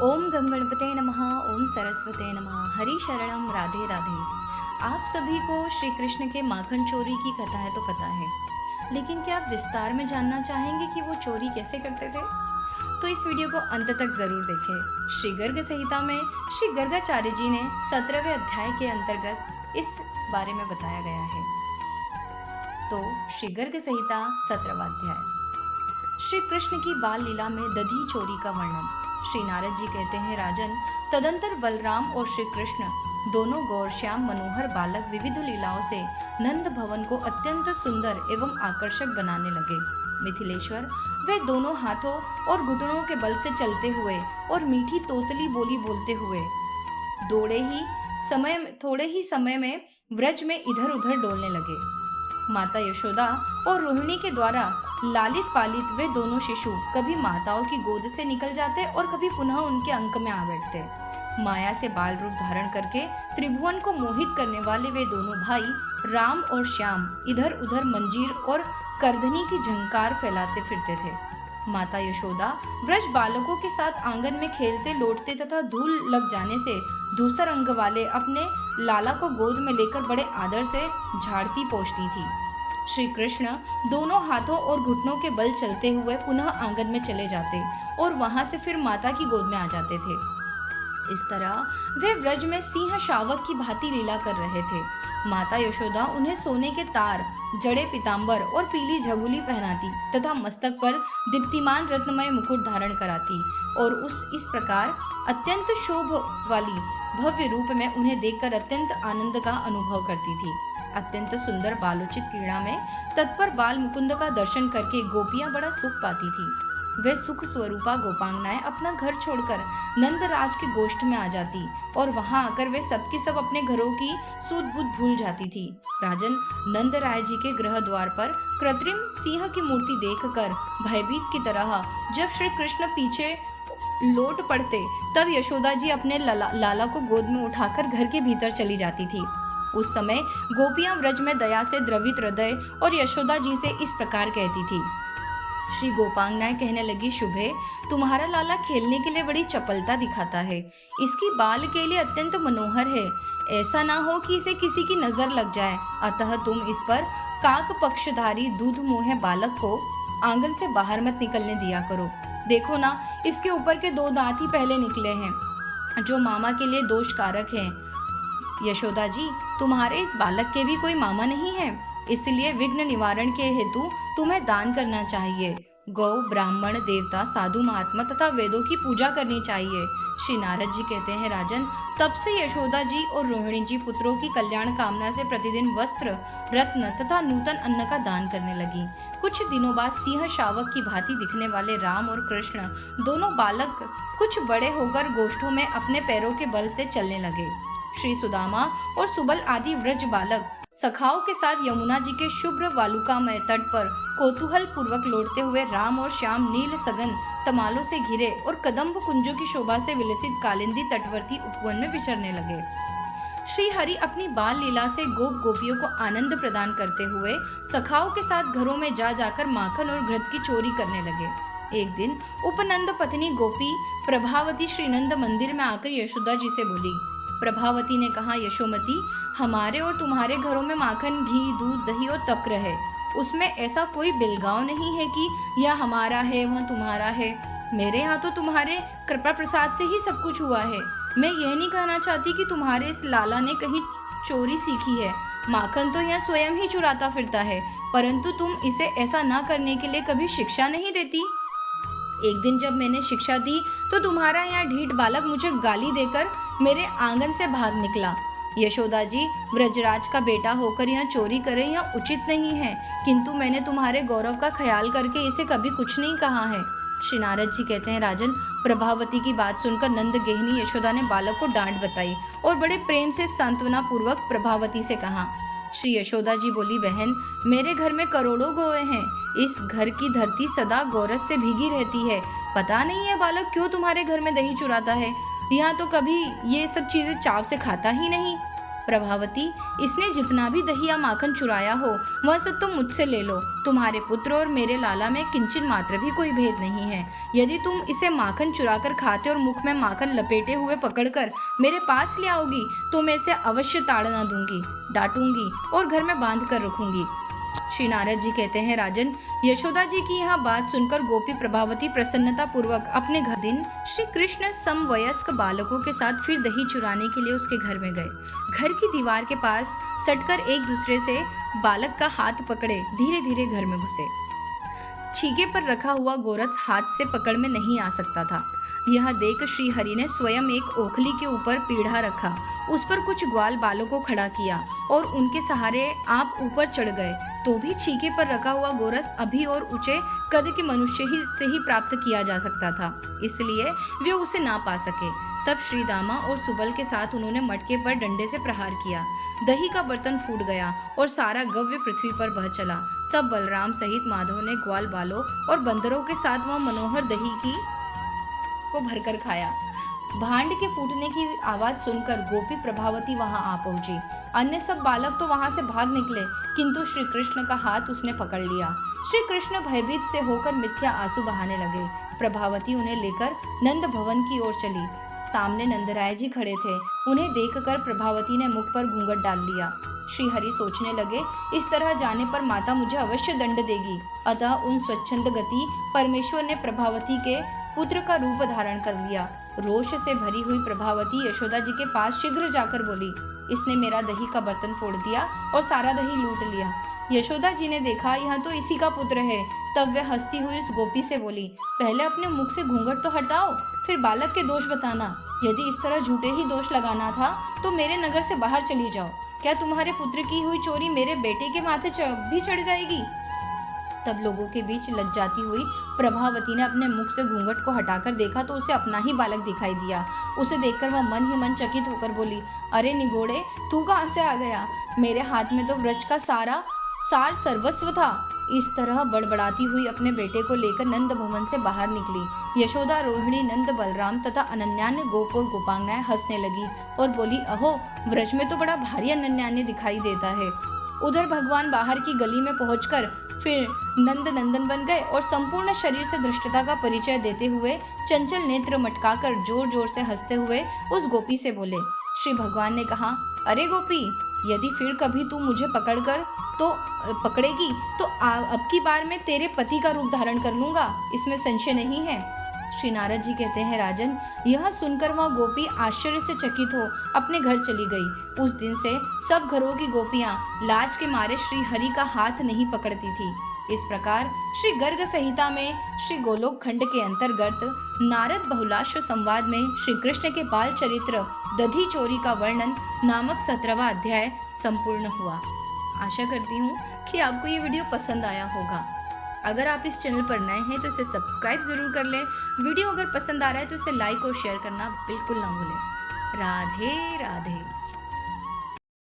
ओम गम गणपते नमः। ओम सरस्वते नमः। हरि शरणम राधे राधे। आप सभी को श्री कृष्ण के माखन चोरी की कथा है तो पता है, लेकिन क्या आप विस्तार में जानना चाहेंगे कि वो चोरी कैसे करते थे? तो इस वीडियो को अंत तक जरूर देखें। श्री गर्ग संहिता में श्री गर्गाचार्य जी ने 17वें अध्याय के अंतर्गत इस बारे में बताया गया है। तो श्री गर्ग संहिता 17वां अध्याय। श्री कृष्ण की बाल लीला में दधी चोरी का वर्णन। श्री नारद जी कहते हैं, राजन, तदंतर बलराम और श्री कृष्ण दोनों गौरश्याम मनोहर बालक विविध लीलाओं से नंद भवन को अत्यंत सुंदर एवं आकर्षक बनाने लगे। मिथिलेश्वर वे दोनों हाथों और घुटनों के बल से चलते हुए और मीठी तोतली बोली बोलते हुए थोड़े ही समय में व्रज में इधर उधर डोलने लगे। माता यशोदा और रोहिणी के द्वारा लालित पालित वे दोनों शिशु कभी माताओं की गोद से निकल जाते और कभी पुनः उनके अंक में आ बैठते। माया से बाल रूप धारण करके त्रिभुवन को मोहित करने वाले वे दोनों भाई राम और श्याम इधर उधर मंजीर और करधनी की झंकार फैलाते फिरते थे। माता यशोदा व्रज बालकों के साथ आंगन में खेलते लौटते तथा धूल लग जाने से धूसर अंग वाले अपने लाला को गोद में लेकर बड़े आदर से झाड़ती पोंछती थी। श्री कृष्ण दोनों हाथों और घुटनों के बल चलते हुए पुनः आंगन में चले जाते और वहां से फिर माता की गोद में आ जाते थे। इस तरह वे व्रज में सिंह शावक की भांति लीला कर रहे थे। माता यशोदा उन्हें सोने के तार, जड़े पीतांबर और पीली झगुली पहनाती तथा मस्तक पर दीप्तिमान रत्नमय मुकुट धारण कराती और इस प्रकार अत्यंत शोभ वाली भव्य रूप में उन्हें देखकर अत्यंत आनंद का अनुभव करती थी। अत्यंत सुंदर बालोचित क्रीड़ा में तत्पर बाल मुकुंद का दर्शन करके गोपियां बड़ा सुख पाती थी। वे सुख स्वरूपा गोपांगनाएं अपना घर छोड़कर नंदराज के गोष्ठ में आ जाती और वहां आकर वे सबकी सब अपने घरों की सूध बूध भूल जाती थी। राजन, नंदराय जी के गृह द्वार पर कृत्रिम सिंह की मूर्ति देखकर भयभीत की तरह जब श्री कृष्ण पीछे लौट पड़ते, तब यशोदा जी अपने लाला को गोद में उठाकर घर के भीतर चली जाती थी। उस समय गोपियां व्रज में दया से द्रवित हृदय और यशोदा जी से इस प्रकार कहती थी। श्री गोपांगनाएं कहने लगी, शुभे, तुम्हारा लाला खेलने के लिए बड़ी चपलता दिखाता है। इसकी बाल के लिए अत्यंत मनोहर है। ऐसा ना हो कि इसे किसी की नजर लग जाए, अतः तुम इस पर काक पक्षधारी दूध मुँह बालक को आंगन से बाहर मत निकलने दिया करो। देखो ना, इसके ऊपर के 2 दांत ही पहले निकले हैं, जो मामा के लिए दोषकारक हैं। यशोदा जी, तुम्हारे इस बालक के भी कोई मामा नहीं है, इसलिए विघ्न निवारण के हेतु तुम्हें दान करना चाहिए। गौ, ब्राह्मण, देवता, साधु महात्मा तथा वेदों की पूजा करनी चाहिए। श्री नारद जी कहते हैं, राजन, तब से यशोदा जी और रोहिणी जी पुत्रों की कल्याण कामना से प्रतिदिन वस्त्र, रत्न तथा नूतन अन्न का दान करने लगी। कुछ दिनों बाद सिंह शावक की भांति दिखने वाले राम और कृष्ण दोनों बालक कुछ बड़े होकर गोष्ठों में अपने पैरों के बल से चलने लगे। श्री सुदामा और सुबल आदि व्रज बालक सखाओं के साथ यमुना जी के शुभ्र वालुकामय तट पर कौतूहल पूर्वक लौटते हुए राम और श्याम नील सघन तमालों से घिरे और कदम्ब कुंजों की शोभा से विलसित कालिंदी तटवर्ती उपवन में विचरने लगे। श्री हरि अपनी बाल लीला से गोप गोपियों को आनंद प्रदान करते हुए सखाओं के साथ घरों में जा जाकर माखन और घृत की चोरी करने लगे। एक दिन उपनंद पत्नी गोपी प्रभावती श्रीनंद मंदिर में आकर यशोदा जी से बोली। प्रभावती ने कहा, यशोमती, हमारे और तुम्हारे घरों में माखन, घी, दूध, दही और तक्र है। उसमें ऐसा कोई बिलगाव नहीं है कि यह हमारा है वह तुम्हारा है। मेरे यहाँ तो तुम्हारे कृपा प्रसाद से ही सब कुछ हुआ है। मैं यह नहीं कहना चाहती कि तुम्हारे इस लाला ने कहीं चोरी सीखी है। माखन तो यह स्वयं ही चुराता फिरता है, परंतु तुम इसे ऐसा ना करने के लिए कभी शिक्षा नहीं देती। एक दिन जब मैंने शिक्षा दी तो तुम्हारा यह ढीठ बालक मुझे गाली देकर मेरे आंगन से भाग निकला। यशोदा जी, व्रजराज का बेटा होकर यह चोरी करे यह उचित नहीं है, किंतु मैंने तुम्हारे गौरव का ख्याल करके इसे कभी कुछ नहीं कहा है। श्री नारद जी कहते हैं, राजन, प्रभावती की बात सुनकर नंद गेहनी यशोदा ने बालक को डांट बताई और बड़े प्रेम से सांत्वना पूर्वक प्रभावती से कहा। श्री यशोदा जी बोली, बहन, मेरे घर में करोड़ों गौएं हैं। इस घर की धरती सदा गौरस से भीगी रहती है। पता नहीं है बालक क्यों तुम्हारे घर में दही चुराता है। यहाँ तो कभी ये सब चीजें चाव से खाता ही नहीं। प्रभावती, इसने जितना भी दही या माखन चुराया हो वह सब तुम मुझसे ले लो। तुम्हारे पुत्र और मेरे लाला में किंचन मात्र भी कोई भेद नहीं है। यदि तुम इसे माखन चुराकर खाते और मुख में माखन लपेटे हुए पकड़कर मेरे पास ले आओगी तो मैं इसे अवश्य ताड़ना दूंगी, डांटूंगी और घर में बांध कर रखूंगी। श्री नारद जी कहते हैं, राजन, यशोदा जी की यह बात सुनकर गोपी प्रभावती प्रसन्नता पूर्वक अपने घर दिन श्री कृष्ण समवयस्क बालकों के साथ फिर दही चुराने के लिए उसके घर में गए। घर की दीवार के पास सटकर एक दूसरे से बालक का हाथ पकड़े धीरे धीरे घर में घुसे। छीके पर रखा हुआ गोरस हाथ से पकड़ में नहीं आ सकता था। यह देख श्री हरि ने स्वयं एक ओखली के ऊपर पीढ़ा रखा, उस पर कुछ ग्वाल बालों को खड़ा किया और उनके सहारे आप ऊपर चढ़ गए। तो भी छीके पर रखा हुआ गोरस अभी और ऊंचे कद के मनुष्य ही से ही प्राप्त किया जा सकता था, इसलिए वे उसे ना पा सके। तब श्री दामा और सुबल के साथ उन्होंने मटके पर डंडे से प्रहार किया। दही का बर्तन फूट गया और सारा गव्य पृथ्वी पर बह चला। तब बलराम सहित माधव ने ग्वाल बालों और बंदरों के साथ वह मनोहर दही को भरकर खाया। भांड के फूटने की आवाज सुनकर गोपी प्रभावती वहां आ पहुंची। अन्य सब बालक तो वहां से भाग निकले, किंतु श्री कृष्ण का हाथ उसने पकड़ लिया। श्री कृष्ण भयभीत से होकर मिथ्या आंसू बहाने लगे। प्रभावती उन्हें लेकर नंद भवन की ओर चली। सामने नंदराय जी खड़े थे। उन्हें देखकर प्रभावती ने मुख पर घूंघट डाल लिया। श्री हरि सोचने लगे, इस तरह जाने पर माता मुझे अवश्य दंड देगी। अतः उन स्वच्छंद गति परमेश्वर ने प्रभावती के पुत्र का रूप धारण कर लिया। रोष से भरी हुई प्रभावती यशोदा जी के पास शीघ्र जाकर बोली, इसने मेरा दही का बर्तन फोड़ दिया और सारा दही लूट लिया। यशोदा जी ने देखा यह तो इसी का पुत्र है। तब वह हंसती हुई उस गोपी से बोली, पहले अपने मुख से घूंघट तो हटाओ, फिर बालक के दोष बताना। यदि इस तरह झूठे ही दोष लगाना था तो मेरे नगर से बाहर चली जाओ। क्या तुम्हारे पुत्र की हुई चोरी मेरे बेटे के माथे भी चढ़ जाएगी? तब लोगों के बीच लज्जाती हुई प्रभावती ने अपने मुख से घूंघट को हटाकर देखा तो उसे अपना ही बालक दिखाई दिया। उसे देखकर वह मन ही मन चकित होकर बोली, अरे निगोड़े, तू कहाँ से आ गया? मेरे हाथ में तो व्रज का सार सर्वस्व था। इस तरह बड़बड़ाती हुई अपने बेटे को लेकर नंद भवन से बाहर निकली। यशोदा, रोहिणी, नंद, बलराम तथा अनन्यान्य गोप और गोपांगनाएं हंसने लगी और बोली, अहो, व्रज में तो बड़ा भारी अनन्यान्य दिखाई देता है। उधर भगवान बाहर की गली में पहुंचकर फिर नंद नंदन बन गए और संपूर्ण शरीर से धृष्टता का परिचय देते हुए चंचल नेत्र मटकाकर जोर जोर से हंसते हुए उस गोपी से बोले। श्री भगवान ने कहा, अरे गोपी, यदि फिर कभी तू मुझे पकड़ेगी तो अब की बार मैं तेरे पति का रूप धारण कर लूंगा, इसमें संशय नहीं है। श्री नारद जी कहते हैं, राजन, यह सुनकर वह गोपी आश्चर्य से चकित हो अपने घर चली गई। उस दिन से सब घरों की गोपियां लाज के मारे श्री हरि का हाथ नहीं पकड़ती थी। इस प्रकार श्री गर्ग संहिता में श्री गोलोक खंड के अंतर्गत नारद बहुलाश्व संवाद में श्री कृष्ण के बाल चरित्र दधी चोरी का वर्णन नामक 17वां अध्याय संपूर्ण हुआ। आशा करती हूँ कि आपको ये वीडियो पसंद आया होगा। अगर आप इस चैनल पर नए हैं तो इसे सब्सक्राइब जरूर कर लें। वीडियो अगर पसंद आ रहा है तो इसे लाइक और शेयर करना बिल्कुल ना भूलें। राधे राधे।